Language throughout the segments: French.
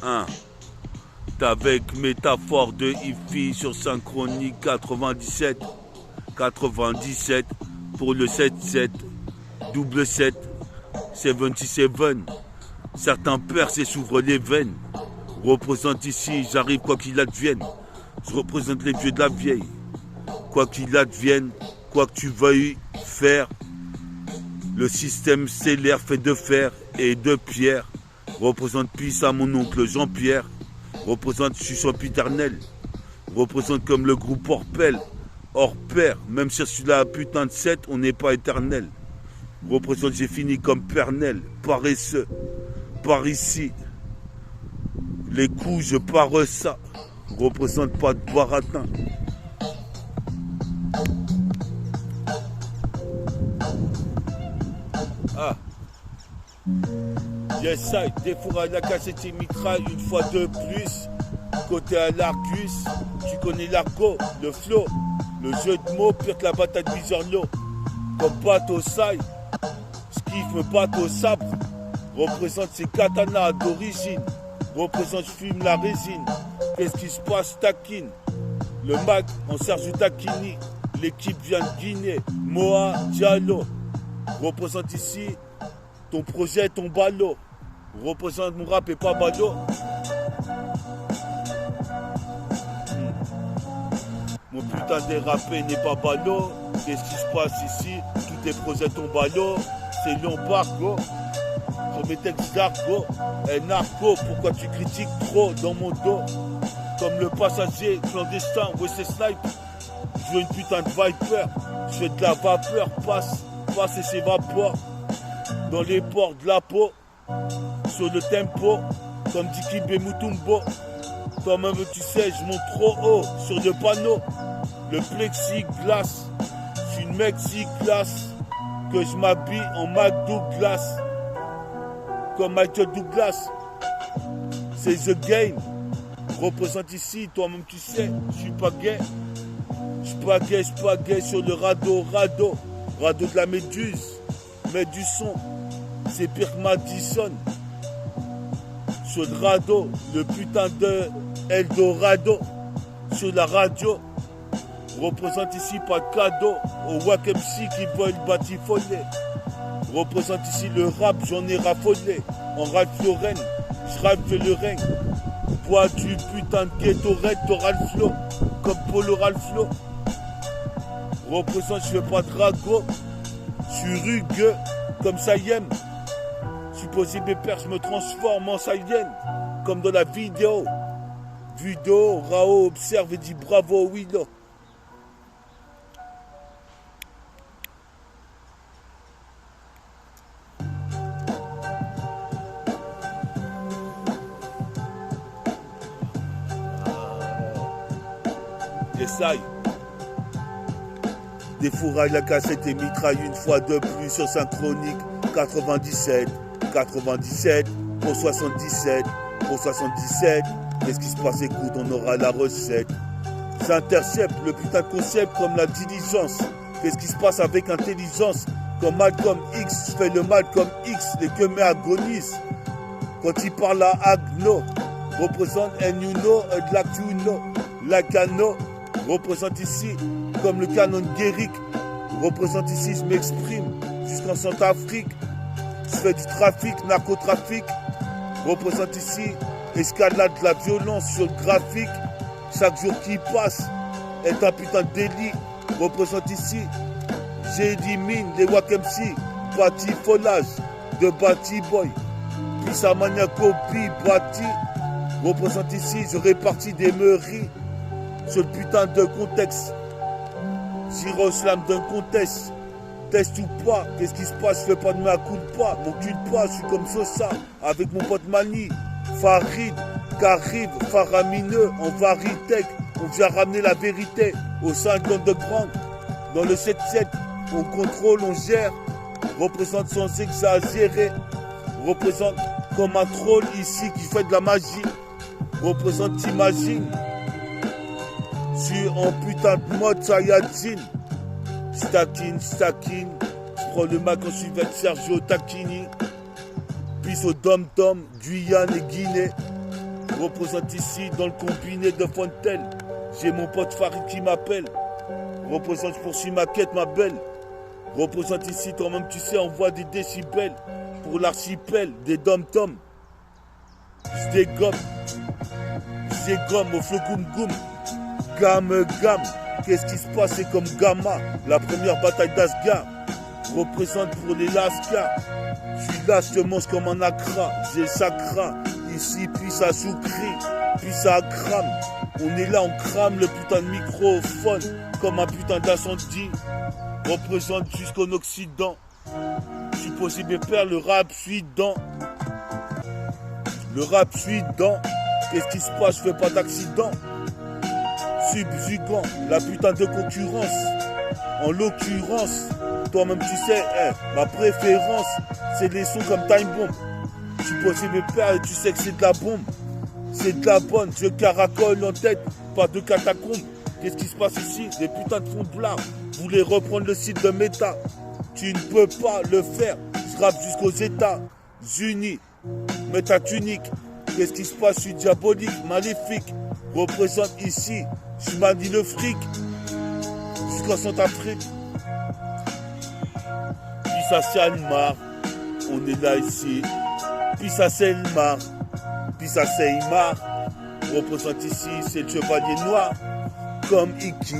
Hein. Avec métaphore de hi-fi sur Synchronique 97. 97 pour le 77. Double 7. 77. Certains percent et s'ouvrent les veines. Représente ici, j'arrive quoi qu'il advienne. Je représente les vieux de la vieille. Quoi qu'il advienne, quoi que tu veuilles faire. Le système stellaire fait de fer et de pierre. Représente pisse à mon oncle Jean-Pierre. Représente je suis sempiternel. Représente comme le groupe Orpel. Hors pair, même si sur la putain de 7, on n'est pas éternel. Représente j'ai fini comme Pernel. Paresseux. Par ici. Les coups je pars ça. Représente pas de baratin. Ah. Yes, I, des fours à la cassette et mitraille une fois de plus. Côté à l'Argus, tu connais l'argot, le flow, le jeu de mots, pire que la bataille de Bizarlo. Comme batte au saille, skiff me batte au sabre. Représente ces katanas d'origine. Représente, je fume la résine. Qu'est-ce qui se passe, taquine. Le Mac en Serge Takini. L'équipe vient de Guinée. Moa Diallo. Représente ici ton projet, ton ballot. Représente mon rap et pas ballot. Mon putain de dérapé n'est pas ballot. Qu'est-ce qui se passe ici? Tous tes projets, ton ballot. C'est l'embargo. Sur mes textes d'argot. Et narco, pourquoi tu critiques trop dans mon dos? Comme le passager clandestin, ouais c'est snipe. Je veux une putain de Viper. Je fais de la vapeur, passe et s'évapore. Dans les ports de la peau. Sur le tempo. Comme Dikibé Mutumbo. Toi-même tu sais, je monte trop haut sur le panneau. Le plexiglas. Je suis une Mexiclass. Que je m'habille en McDouglas. Comme Michael Douglas. C'est The Game. Représente ici, toi-même tu sais, je suis pas gay. Je suis pas gay sur le radeau de la méduse. Mais du son, c'est pire que Madison. Sur le radeau, le putain de Eldorado. Sur la radio, représente ici pas de cadeau. Au Wack MC qui veulent batifoler. Représente ici le rap, j'en ai raffolé. En rap Lorraine, je rappe le règne. Bois du putain de ghetto red, t'auras le flow. Comme Paul aura le flow. Représente, je fais pas de ragot. Je suis rugueux, comme Sayem. Supposé mes pères, je me transforme en Sayen. Comme dans la vidéo. Rao observe et dit bravo Willow. Essaye. Des fourrailles, la cassette et mitraille une fois de plus sur Synchronique 97 pour 77 pour 77. Qu'est-ce qui se passe? Écoute, on aura la recette. Ça intercepte le putain de concept comme la diligence. Qu'est-ce qui se passe avec intelligence? Comme Malcolm X fait le mal comme X, les queumés agonisent. Quand il parle à Agno, représente un Uno, de l'actuno, la cano. Représente ici comme le canon guérique. Représente ici, je m'exprime jusqu'en Centrafrique. Je fais du trafic, narcotrafic. Représente ici, escalade de la violence sur le graphique. Chaque jour qui passe est un putain de délit. Représente ici, j'élimine les Wack MC. Batifolage de Bati Boy. Puis sa maniaco Bati. Représente ici, je répartis des meuries. Sur le putain de contexte. Slam d'un contexte. Test ou pas, qu'est-ce qui se passe? Je fais pas de ma culpa, mon culpa, je suis comme Sosa. Avec mon pote Mani, Farid, Carib, faramineux, en Varitech. On vient ramener la vérité au 50 de Grande. Dans le 7-7, on contrôle, on gère. Représente sans exagérer. Représente comme un troll ici qui fait de la magie. Représente, t'imagines. Je suis en putain de mode Saiyajin. Stacking. Je prends le Mac en suivant Sergio Tacchini. Puis au Dom-Tom, Guyane et Guinée. Représente ici dans le combiné de Fontaine. J'ai mon pote Farid qui m'appelle. Représente, je poursuis ma quête, ma belle. Représente ici, toi-même tu sais, envoie des décibels pour l'archipel des dom-toms. Je dégomme au flow goum goum. Gamme, qu'est-ce qui se passe? C'est comme Gamma, la première bataille d'Asgard. Représente pour les Lascars. Je suis là, je te mange comme un Accra. J'ai sacra, ici, puis ça soukri, puis ça crame. On est là, on crame le putain de microphone comme un putain d'incendie. Représente jusqu'en Occident. Je suis possible père, le rap suit dedans. Le rap suit dedans. Qu'est-ce qui se passe? Je fais pas d'accident. Subjugant, la putain de concurrence. En l'occurrence, toi-même tu sais, ma préférence, c'est les sons comme Time Bomb. Je suis possible père et tu sais que c'est de la bombe. C'est de la bonne, je caracole en tête, pas de catacombes. Qu'est-ce qui se passe ici? Des putains de fonds de blard. Vous voulez reprendre le site de Meta? Tu ne peux pas le faire. Je rappe jusqu'aux États-Unis. Meta tunique. Qu'est-ce qui se passe? Je suis diabolique, maléfique. Représente ici. Je manie le fric. Jusqu'en Centrafrique. Puis ça c'est le mar. On est là ici. Puis ça c'est le mar. Puis ça c'est Imar. Représente ici, c'est le chevalier noir. Comme Iki.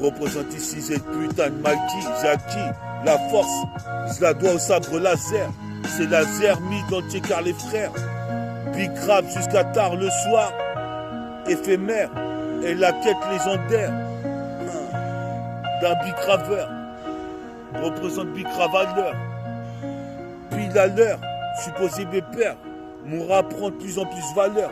Représente ici, c'est le putain de Mikey. J'ai acquis la force. Je la dois au sabre laser. C'est laser mis dans le car les frères. Big rap jusqu'à tard le soir. Éphémère. Et la quête légendaire d'un big raveur. Représente big ravaleur. Puis la leur. Je suis possible père. Mon rap prend de plus en plus valeur.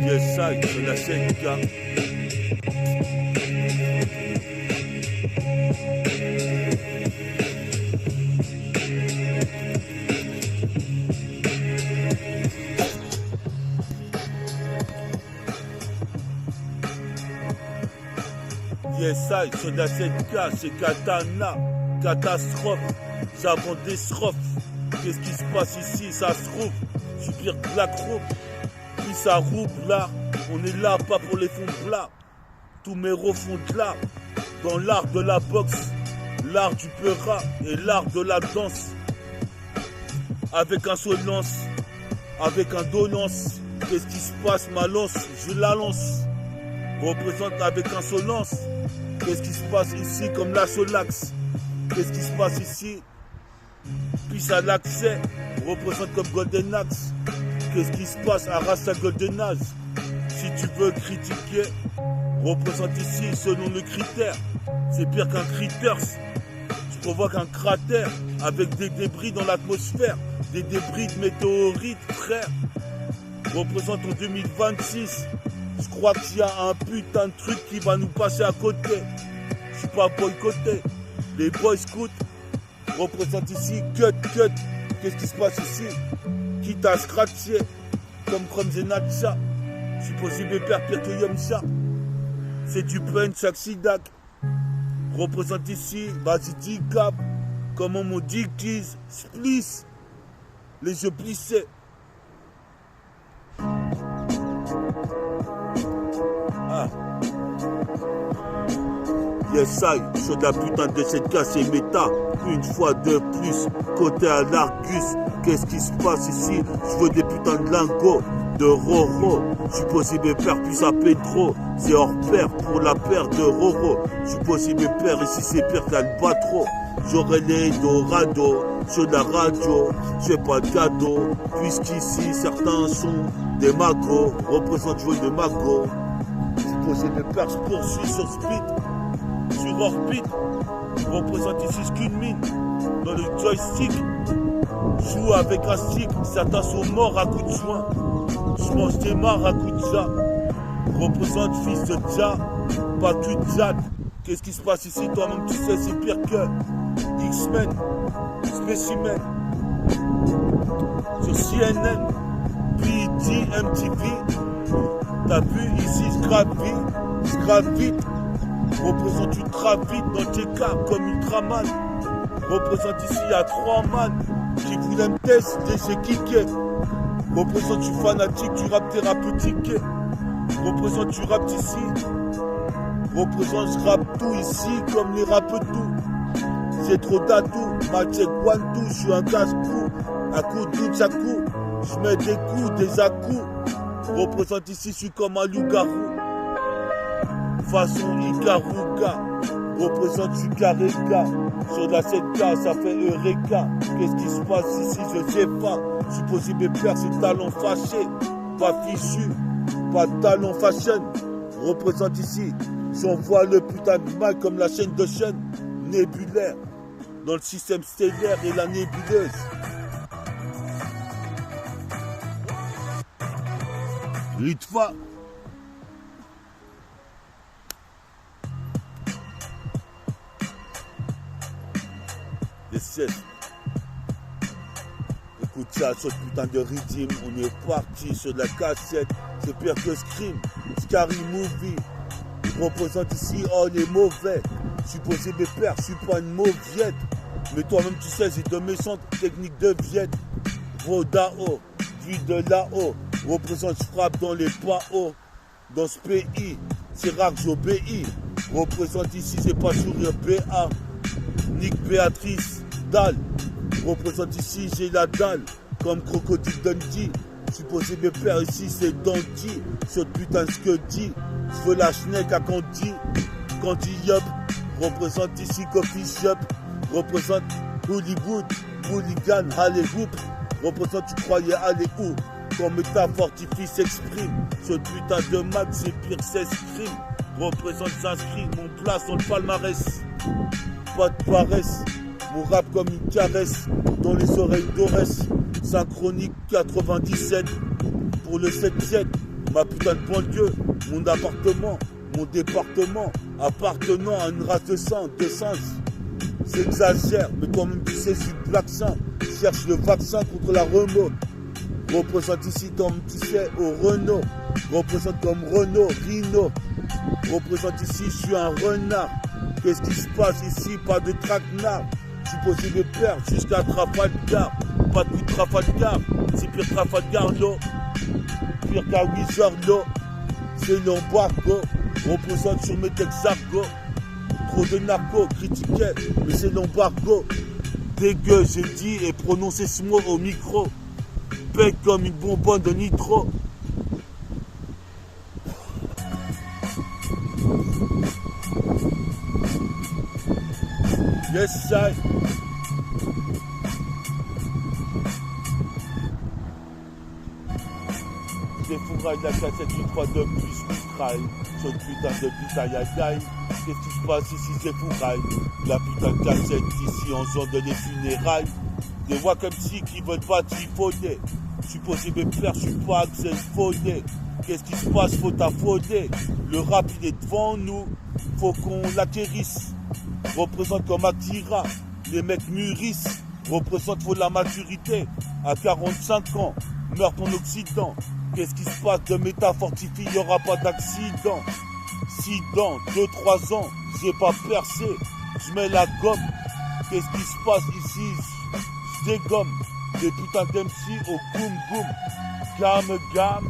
Yes, ça, c'est la CNK. Yes, ça, c'est la CNK, c'est Katana. Catastrophe, j'avance des strophes. Qu'est-ce qui se passe ici? Ça se trouve, je suis pire que Black Rope. Puis ça roule là, on est là pas pour les fonds plats. Tous mes refont de l'art, dans l'art de la boxe, l'art du peura et l'art de la danse. Avec insolence, avec indolence, qu'est-ce qui se passe? Ma lance, je la lance. Représente avec insolence, qu'est-ce qui se passe ici comme la Solax? Qu'est-ce qui se passe ici? Puis ça l'accès, représente comme Golden Axe. Qu'est-ce qui se passe? Arrache sa Golden Axe. Si tu veux critiquer, représente ici selon le critère. C'est pire qu'un critters. Je provoque un cratère avec des débris dans l'atmosphère. Des débris de météorites, frère. Représente en 2026. Je crois qu'il y a un putain de truc qui va nous passer à côté. Je suis pas boycotté. Les boys scouts représentent ici, cut. Qu'est-ce qui se passe ici? Quitte à scratcher, comme Kromzenatcha. Je suis possible père pire que Yomcha. C'est du punch, chaque sidak. Représente ici, vas-y, dis cap. Comment mon dickies, spliss. Les yeux plissés. Yes, I, sur la putain de cette casse et méta. Une fois de plus, côté à l'Argus. Qu'est-ce qui se passe ici? Je veux des putains de lingots, de Roro. Je suis possible père, puis ça paie trop. C'est hors pair pour la paire de Roro. Je suis possible père, ici c'est pire qu'Albatro. J'aurai les Dorado sur la radio. Je fais pas de cadeau, puisqu'ici certains sont des magos. Représente jouer de magos. Je suis possible père, je poursuis sur speed. Sur orbite, représente ici ce qu'une mine. Dans le joystick, joue avec un stick. Certains sont morts à coups de joint. Je mange des marres à coups de ja. Représente fils de ja, pas que de jade. Qu'est-ce qui se passe ici? Toi-même tu sais, c'est pire que X-Men, Spécimen. Sur CNN, BD, MTV. T'as vu ici, je gravite. Représente ultra vite dans tes cas comme Ultraman. Représente ici, il y a 3 man qui voulaient me tester, j'ai kické. Représente, tu fanatique, tu rap thérapeutique. Représente, tu rap ici. Représente, je rappe tout ici, comme les rappeurs tout. C'est trop tatou, ma check one tout, je suis un casse-cou. À coup de chaque coup, je mets des coups, des à-coups. Représente ici, je suis comme un loup-garou. Façon Ikaruga. Représente, je suis carré-ga. Sur la 7K, ça fait Eureka. Qu'est-ce qui se passe ici, je sais pas. Supposé mes pères, c'est talent fâché. Pas fichu, pas de talent fashion. Représente ici, j'envoie le putain de mal comme la chaîne de chaîne nébulaire. Dans le système stellaire et la nébuleuse. Ritva. Les 16. Écoute ça, sur ce putain de rythme, on est parti sur la cassette. C'est pire que Scream, Scary Movie. Représente ici, oh les mauvais. Supposé mes pères, je suis pas une mauviette. Mais toi-même tu sais, j'ai de méchantes techniques de viette. Vodao, vie de là-haut. Représente, je frappe dans les pas hauts. Dans ce pays, c'est rare que j'obéis. Représente ici, c'est pas sourire BA. Nick Béatrice, dalle. Représente ici, j'ai la dalle. Comme Crocodile Dundee. Supposé mes pères ici, c'est Dandy. Ce putain ce que dit. Je veux la schneck à Candy. Candy Yup. Représente ici Coffee Shop. Représente Hollywood. Hooligan, Hollywood. Représente, tu croyais aller où? Quand métaphortifie s'exprime. Ce putain de max, c'est pire, s'escrime. Représente, s'inscrit. Mon place dans le palmarès. Pas de paresse. Mon rap comme une caresse. Dans les oreilles d'Orès. Synchronique 97. Pour le 7-7. Ma putain de banlieue. Mon appartement. Mon département. Appartenant à une race de sang, de singes. S'exagère. Mais toi-même tu sais, je suis black sang. Cherche le vaccin contre la remorque. Représente ici comme tu sais au Renault. Représente comme Renault, Rhino. Représente ici, je suis un renard. Qu'est-ce qui se passe ici? Pas de traquenard. Je suis posé de perdre jusqu'à Trafalgar. Pas de coup de Trafalgar. C'est pire Trafalgar, l'eau. Pire qu'à Wizard, l'eau. C'est l'embargo. Représente sur mes textes argot. Trop de narco, critiquait, mais c'est l'embargo. Dégueu, j'ai dit et prononcé ce mot au micro. Pète comme une bonbonne de nitro. Yes, sir. Des fourrailles, la cassette une fois de plus, mitraille. Ce putain de putain aïe. Qu'est-ce qui se passe ici, c'est fourrailles. La putain de cassette ici en zone de les funérailles. Des voix comme si qui veulent pas typhoner. Supposé mes pères, je suis pas Axel Faudet. Qu'est-ce qui se passe, faut t'affoder. Le rap il est devant nous, faut qu'on l'acquérisse. Représente comme Akira, les mecs mûrissent. Représente faut la maturité. À 45 ans, meurtre en Occident. Qu'est-ce qui se passe de métafortifie, il n'y aura pas d'accident. 6 dents, 2-3 ans, j'ai pas percé. Je mets la gomme. Qu'est-ce qui se passe ici? Je dégomme. Des putains d'MC au boum boum. Gamme.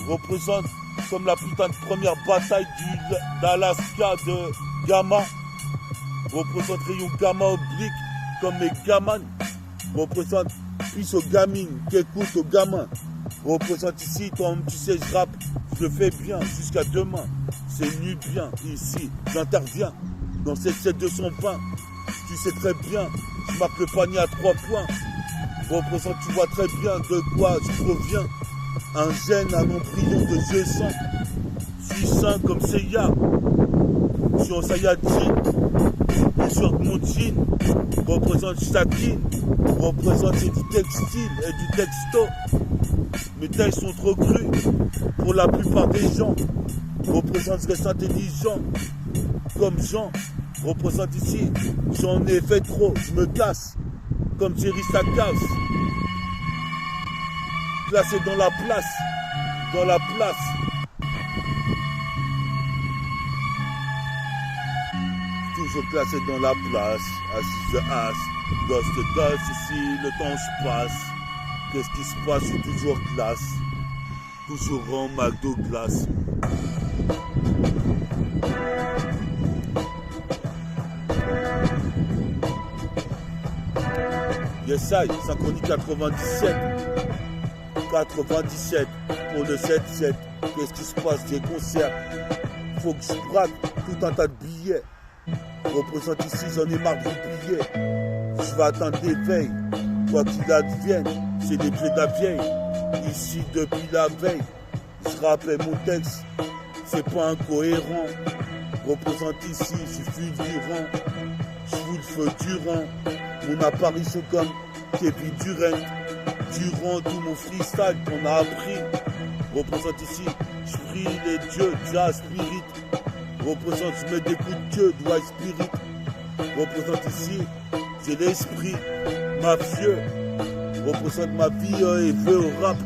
Représente comme la putain de première bataille d'Alaska de Gamma. Représente rayon gamma oblique comme mes gamins. Représente plus aux gamines qu'écoute aux gamins. Représente ici, toi tu sais, je rappe, je le fais bien jusqu'à demain. C'est nu bien ici, j'interviens dans cette 220. Tu sais très bien, je marque le panier à 3 points. Représente, tu vois très bien de quoi je proviens. Un gène, un embryon de yeux sains. Je suis sain comme Seiya. Je suis en Saiyajin. Et sur mon jean, représente Shakin. Représente c'est du textile et du texto. Mes tailles sont trop crues pour la plupart des gens. Représente, je reste intelligent comme Jean. Représente ici, j'en ai fait trop, je me casse comme Jerry Sakas. Placé dans la place, toujours classé dans la place, assise de as, gosse de gosse, ici le temps se passe. Qu'est-ce qui se passe, je suis toujours classe, toujours en McDo glace. Yes, I, Synchronie 97, 97 pour le 7-7. Qu'est-ce qui se passe, des concerts, faut que je braque tout un tas de billets. Représente ici, j'en ai marre de billets. Je vais atteindre des veilles, quoi qu'il advienne, c'est les clés de la vieille. Ici depuis la veille, je rappelle mon texte, c'est pas incohérent. Représente ici, je suis fulgurant, je fous le feu durant. Mon apparition comme Kevin Durant, durant tout mon freestyle qu'on a appris. Représente ici, je prie les dieux, Jah Spirit. Représente, je mets des coups de queue, Dwight Spirit. Représente ici, j'ai l'esprit mafieux. Représente ma vie et veut au rap.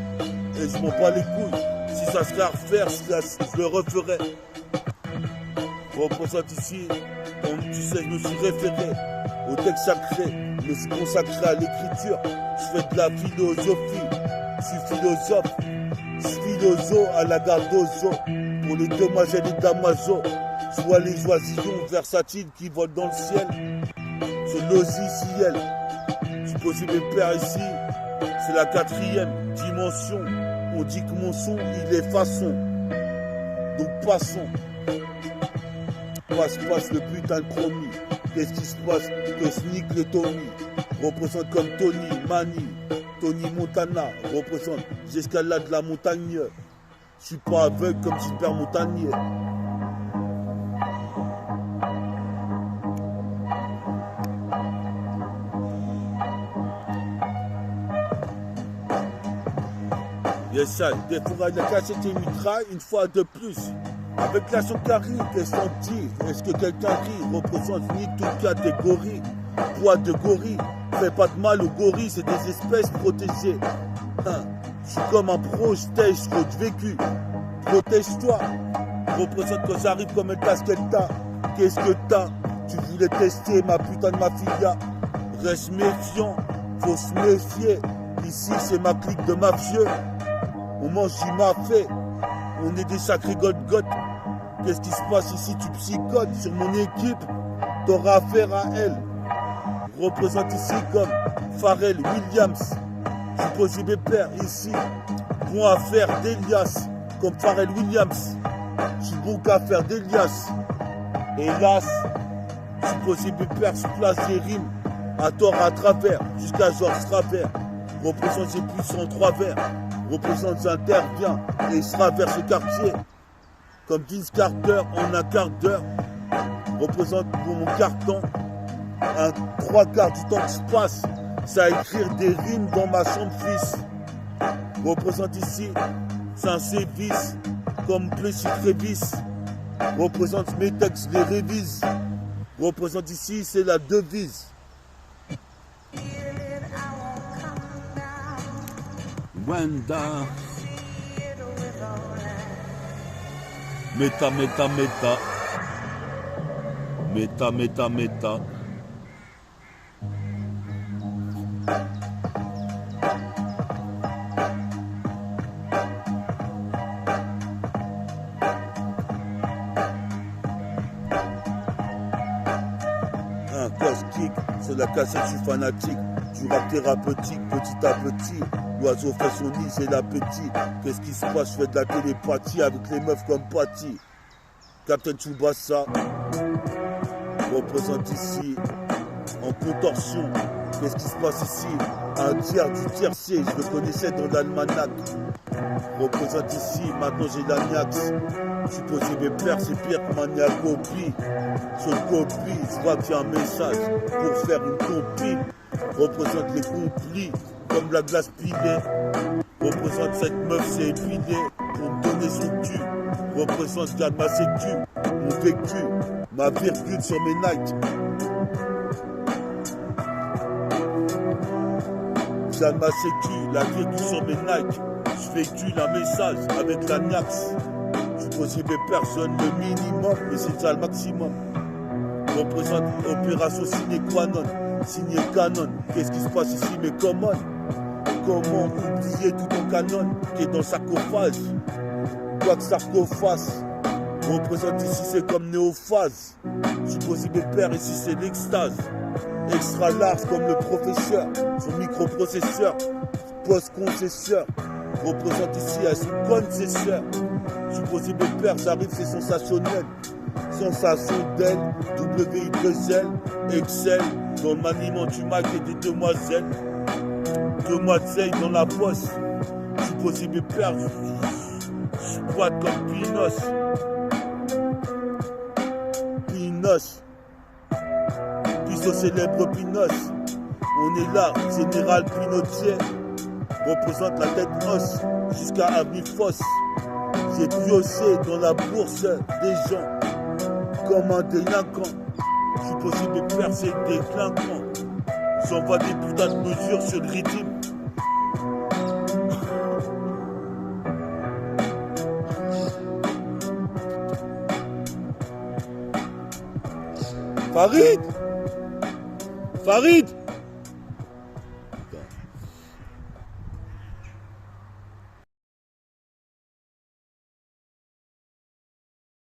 Et je m'en bats les couilles. Si ça serait à refaire, je le referais. Représente ici, comme tu sais, je me suis référé au texte sacré. Je me suis consacré à l'écriture. Je fais de la philosophie. Je suis philosophe. Je suis philosophe à la Gardozo. Pour les demoiselles et damaso. Je vois les oisillons versatiles qui volent dans le ciel. Ce logiciel. Je pose mes pères ici. C'est la 4e dimension. On dit que mon son, il est façon. Donc passons. Passe le putain de chromie. Qu'est-ce qui se passe? Que sneak le Tony. Représente comme Tony Mani. Tony Montana. Représente. J'escalade la montagne. Je suis pas aveugle comme Gilbert Montagnier. Yes, ça, des fourrailles de cachette et mitraille une fois de plus. Avec la chocarie, qu'est-ce qu'on dit? Est-ce que quelqu'un rit? Représente ni toute catégorie. Poids de gorille, fais pas de mal aux gorilles, c'est des espèces protégées. Je suis comme un protège de vécu. Protège-toi. Représente quand j'arrive comme un casquette t'as. Qu'est-ce que t'as? Tu voulais tester ma putain de mafia. Reste méfiant, faut se méfier. Ici c'est ma clique de mafieux. On mange du mafé. On est des sacrés god-god. Qu'est-ce qui se passe ici? Tu psychotes sur mon équipe. T'auras affaire à elle. Représente ici comme Pharrell Williams. Je pose mes pères ici. Bon à faire d'Elias. Comme Pharrell Williams. Je suis bon qu'à faire d'Elias. Hélas, je pose mes pères, je place des rimes. À tort, à travers. Jusqu'à Georges Travers. Représente ses puces en 3 vers. Représente, j'interviens et je traverse le quartier. Comme Vince Carter en un quart d'heure. Représente pour mon carton un 3/4 du temps que je passe. C'est à écrire des rimes dans ma chambre fils. Représente ici, c'est un sévice. Comme Plessis Trévis. Représente mes textes, les révise. Représente ici, c'est la devise. Wanda. Méta. Un casse-kick, c'est la cassette, je suis fanatique. Du rap thérapeutique, petit à petit. L'oiseau fait son nid, c'est l'appétit. Qu'est-ce qui se passe? Je fais de la télépathie avec les meufs comme Patty. Captain Tsubasa représente ici en contorsion. Qu'est-ce qui se passe ici? Un tiers du tiercé, je le connaissais dans l'almanach. Représente ici, maintenant j'ai l'agnax. Je posé mes pères, c'est pire que Mania copie. Je copie, je vois qu'il y a un message pour faire une copie. Représente les complis comme la glace pilée. Représente cette meuf, c'est épilé pour me donner son cul. Représente garde ma sécu, mon vécu, ma virgule sur mes Nike. Garde ma sécu, la virgule sur mes Nike. Je véhicule un message avec la Niax. Je pose mes personnes le minimum, mais c'est ça le maximum. Représente opération sine qua non, signé canon. Qu'est-ce qui se passe ici, mais comment oublier tout ton canon qui est dans le sarcophage? Quoi que sarcophage représente ici, c'est comme néophase. Supposé mes pères, ici c'est l'extase. Extra large comme le professeur, son microprocesseur, post-concesseur. Représente ici à son concesseur. Supposé mes pères, j'arrive, c'est sensationnel. Sensation d'elle, WI2L, Excel, dans le maniement du Mac et des demoiselles. Demoiselles dans la poste. Supposé mes pères, je boite comme Pinos. Pinos. Puis au célèbre Pinos. On est là, général Pinochet. Représente la tête os jusqu'à Avenue Fosse. J'ai pioché dans la bourse des gens comme un délinquant. Supposé mes pères, c'est déclinquant. J'envoie des putains de mesures sur le rythme. Farid! Farid!